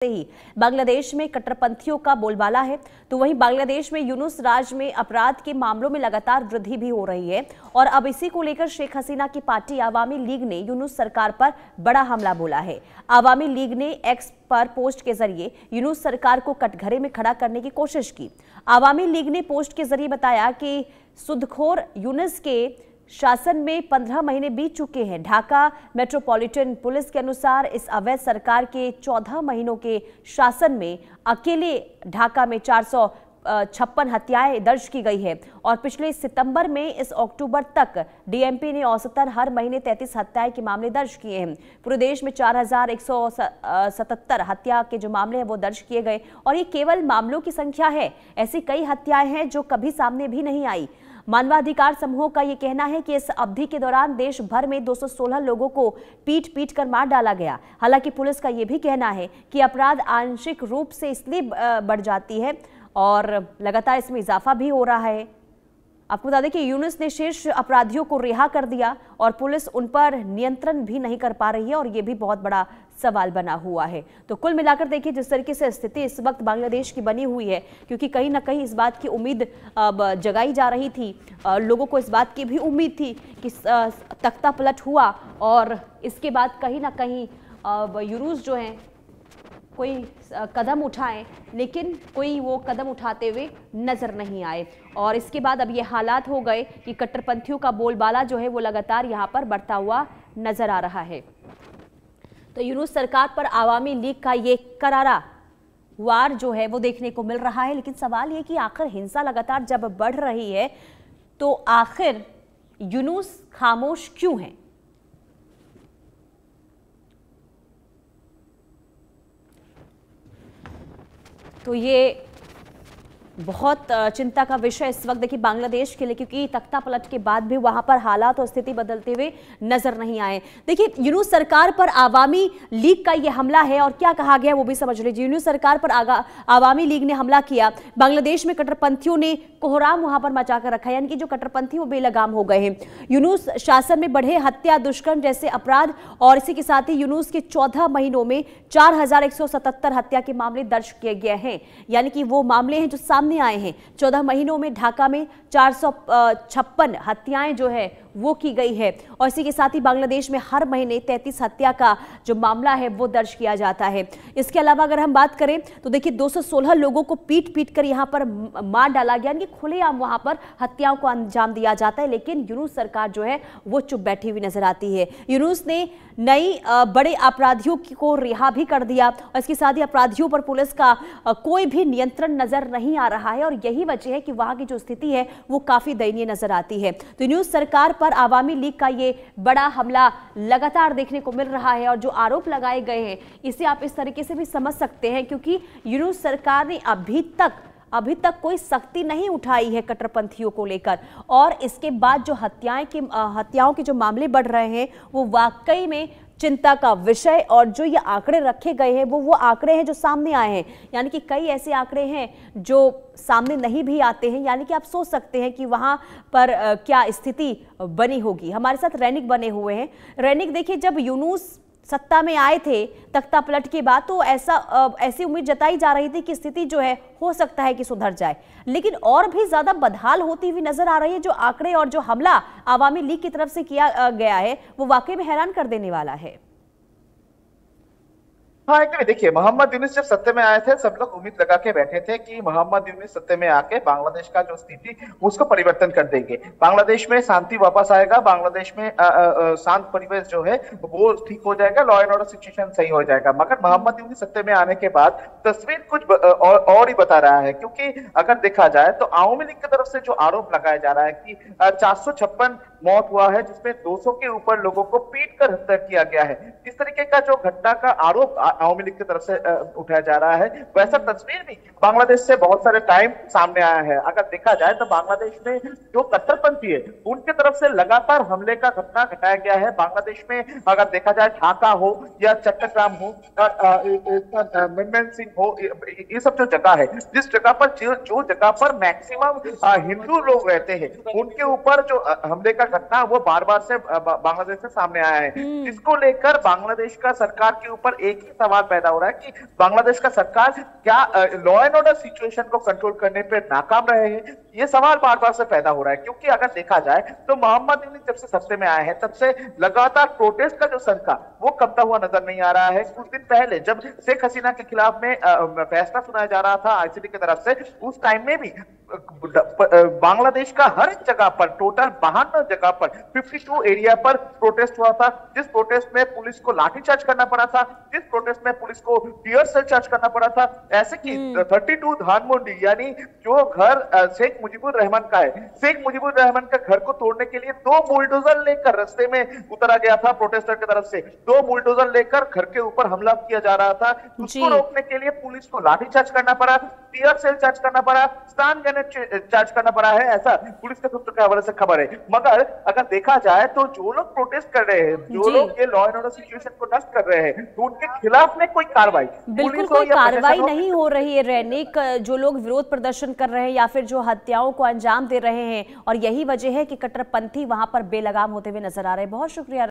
से ही बांग्लादेश में कट्टरपंथियों का बोलबाला है, तो वहीं बांग्लादेश में यूनुस राज में अपराध के मामलों में लगातार वृद्धि भी हो रही है। और अब इसी को लेकर शेख हसीना की पार्टी आवामी लीग ने यूनुस सरकार पर बड़ा हमला बोला है। आवामी लीग ने एक्स पर पोस्ट के जरिए यूनुस सरकार को कटघरे में खड़ा करने की कोशिश की। आवामी लीग ने पोस्ट के जरिए बताया कि सुदखोर यूनुस के शासन में 15 महीने बीत चुके हैं। ढाका मेट्रोपॉलिटन पुलिस के अनुसार इस अवैध सरकार के 14 महीनों के शासन में अकेले ढाका में 456 हत्याएं दर्ज की गई है और पिछले सितंबर में इस अक्टूबर तक डीएमपी ने औसतन हर महीने 33 हत्याएं के मामले दर्ज किए हैं। पूरे देश में 4177 हत्या के जो मामले हैं वो दर्ज किए गए और ये केवल मामलों की संख्या है। ऐसी कई हत्याएं हैं जो कभी सामने भी नहीं आई। मानवाधिकार समूहों का यह कहना है कि इस अवधि के दौरान देश भर में 216 लोगों को पीट कर मार डाला गया। हालांकि पुलिस का यह भी कहना है कि अपराध आंशिक रूप से इसलिए बढ़ जाती है और लगातार इसमें इजाफा भी हो रहा है। आपको बता दें कि यूनुस ने शीर्ष अपराधियों को रिहा कर दिया और पुलिस उन पर नियंत्रण भी नहीं कर पा रही है और यह भी बहुत बड़ा सवाल बना हुआ है। तो कुल मिलाकर देखिए जिस तरीके से स्थिति इस वक्त बांग्लादेश की बनी हुई है, क्योंकि कहीं ना कहीं इस बात की उम्मीद जगाई जा रही थी, लोगों को इस बात की भी उम्मीद थी कि तख्ता पलट हुआ और इसके बाद कहीं ना कहीं यूनुस जो हैं कोई कदम उठाएं, लेकिन कोई वो कदम उठाते हुए नजर नहीं आए और इसके बाद अब ये हालात हो गए कि कट्टरपंथियों का बोलबाला जो है वो लगातार यहाँ पर बढ़ता हुआ नजर आ रहा है। तो यूनुस सरकार पर आवामी लीग का ये करारा वार जो है वो देखने को मिल रहा है। लेकिन सवाल ये कि आखिर हिंसा लगातार जब बढ़ रही है तो आखिर यूनुस खामोश क्यों है? तो ये बहुत चिंता का विषय इस वक्त देखिए बांग्लादेश के लिए, क्योंकि तख्ता पलट के बाद भी वहां पर हालात और स्थिति बदलते हुए नजर नहीं आए। देखिए यूनुस सरकार पर आवामी लीग का यह हमला है और क्या कहा गया वो भी समझ लीजिए। यूनुस सरकार पर आवामी लीग ने हमला किया। बांग्लादेश में कट्टरपंथियों ने कोहराम वहां पर मचाकर रखा, यानी कि जो कट्टरपंथी वो बेलगाम हो गए हैं। यूनुस शासन में बढ़े हत्या, दुष्कर्म जैसे अपराध और इसी के साथ ही यूनुस के 14 महीनों में 4177 हत्या के मामले दर्ज किए गए हैं, यानी कि वो मामले हैं जो सामने आए हैं। 14 महीनों में ढाका में 456 हत्याएं जो है वो की गई है और इसी के साथ ही बांग्लादेश में हर महीने 33 हत्या का जो मामला है वो दर्ज किया जाता है। इसके अलावा अगर हम बात करें तो देखिए 216 लोगों को पीट कर यहां पर मार डाला गया, यानी कि खुलेआम वहां पर हत्याओं को अंजाम दिया जाता है। लेकिन यूनुस सरकार जो है वो चुप बैठी हुई नजर आती है। यूनुस ने नई बड़े अपराधियों को रिहा भी कर दिया और इसके साथ ही अपराधियों पर पुलिस का कोई भी नियंत्रण नजर नहीं आ रहा है और यही वजह है कि वहां की जो स्थिति है वो काफी दयनीय नजर आती है। तो यूनुस सरकार पर आवामी लीग का ये बड़ा हमला लगातार देखने को मिल रहा है और जो आरोप लगाए गए हैं इसे आप इस तरीके से भी समझ सकते हैं, क्योंकि यूनुस सरकार ने अभी तक कोई सख्ती नहीं उठाई है कट्टरपंथियों को लेकर और इसके बाद जो हत्याओं के जो मामले बढ़ रहे हैं वो वाकई में चिंता का विषय और जो ये आंकड़े रखे गए हैं वो आंकड़े हैं जो सामने आए हैं, यानी कि कई ऐसे आंकड़े हैं जो सामने नहीं भी आते हैं, यानी कि आप सोच सकते हैं कि वहां पर क्या स्थिति बनी होगी। हमारे साथ रैनिक बने हुए हैं। रैनिक देखिए, जब यूनुस सत्ता में आए थे तख्ता पलट के बाद तो ऐसी उम्मीद जताई जा रही थी कि स्थिति जो है हो सकता है कि सुधर जाए, लेकिन और भी ज्यादा बदहाल होती हुई नजर आ रही है। जो आंकड़े और जो हमला आवामी लीग की तरफ से किया गया है वो वाकई में हैरान कर देने वाला है। हाँ, एकदम देखिए, मोहम्मद यूनुस जब सत्ते में आए थे सब लोग उम्मीद लगा के बैठे थे कि मोहम्मद यूनुस सत्ते में आके बांग्लादेश का जो स्थिति उसको परिवर्तन कर देंगे, बांग्लादेश में शांति वापस आएगा, बांग्लादेश में शांत परिवेश जो है वो ठीक हो जाएगा, लॉ एंड ऑर्डर सिचुएशन सही हो जाएगा। मगर मोहम्मद यूनुस सत्ते में आने के बाद तस्वीर कुछ और ही बता रहा है, क्योंकि अगर देखा जाए तो आवामी लीग की तरफ से जो आरोप लगाया जा रहा है कि 456 मौत हुआ है जिसमें 200 के ऊपर लोगों को पीट कर हत्या किया गया है, इस तरीके का जो घटना का आरोप आवामी लीग की तरफ से उठाया जा रहा है, वैसा तस्वीर भी बांग्लादेश से बहुत सारे टाइम सामने आया है। अगर देखा जाए तो बांग्लादेश में जो कट्टरपंथी है उनके तरफ से लगातार हमले का घटना घटाया गया है। बांग्लादेश में अगर देखा जाए ढाका हो या चट्टग्राम हो, सिंह हो, ये सब जो जगह है, जिस जगह पर जो जगह पर मैक्सिमम हिंदू लोग रहते हैं उनके ऊपर जो हमले का घटना वो बार बार से बांग्लादेश से सामने आया है, जिसको लेकर बांग्लादेश का सरकार के ऊपर एक ही सवाल पैदा हो रहा है कि बांग्लादेश का सरकार क्या लॉ एंड ऑर्डर सिचुएशन को कंट्रोल करने पे नाकाम रहे हैं। ये सवाल बार बार से पैदा हो रहा है, क्योंकि अगर देखा जाए तो मोहम्मद यूनुस जब से सत्ते में आए हैं तब से लगातार प्रोटेस्ट का जो सर था वो कमता हुआ नजर नहीं आ रहा है। कुछ दिन पहले जब शेख हसीना के खिलाफ में फैसला सुनाया जा रहा था आईसीटी की तरफ से, उस टाइम में भी बांग्लादेश का हर एक जगह पर टोटल 52 जगह पर 52 एरिया पर प्रोटेस्ट हुआ था, जिस प्रोटेस्ट में पुलिस को लाठीचार्ज करना पड़ा था, जिस प्रोटेस्ट में पुलिस को टीयर सेल चार्ज करना पड़ा था। ऐसे कि 32 धानमंडी यानी जो घर शेख मुजीबुर रहमान का है, शेख मुजीबुर रहमान के घर को तोड़ने के लिए 2 बुलडोजर लेकर रास्ते में उतरा गया था प्रोटेस्टर की तरफ से। 2 बुलडोजर लेकर घर के ऊपर हमला किया जा रहा था, उसको रोकने के लिए पुलिस को लाठीचार्ज करना पड़ा, टीयर सेल चार्ज करना पड़ा, स्टन ग्रेनेड चार्ज करना पड़ा है, ऐसा पुलिस के सूत्रों के हवाले से खबर है। मगर अगर देखा जाए तो जो लोग प्रोटेस्ट कर रहे हैं, जो लोग ये लॉ एंड ऑर्डर सिचुएशन को नष्ट कर रहे हैं, तो उनके खिलाफ में कोई कार्रवाई, बिल्कुल कोई कार्रवाई नहीं हो रही है। रैनिक जो लोग विरोध प्रदर्शन कर रहे हैं या फिर जो हत्याओं को अंजाम दे रहे हैं, और यही वजह है कि कट्टरपंथी वहां पर बेलगाम होते हुए नजर आ रहे हैं। बहुत शुक्रिया।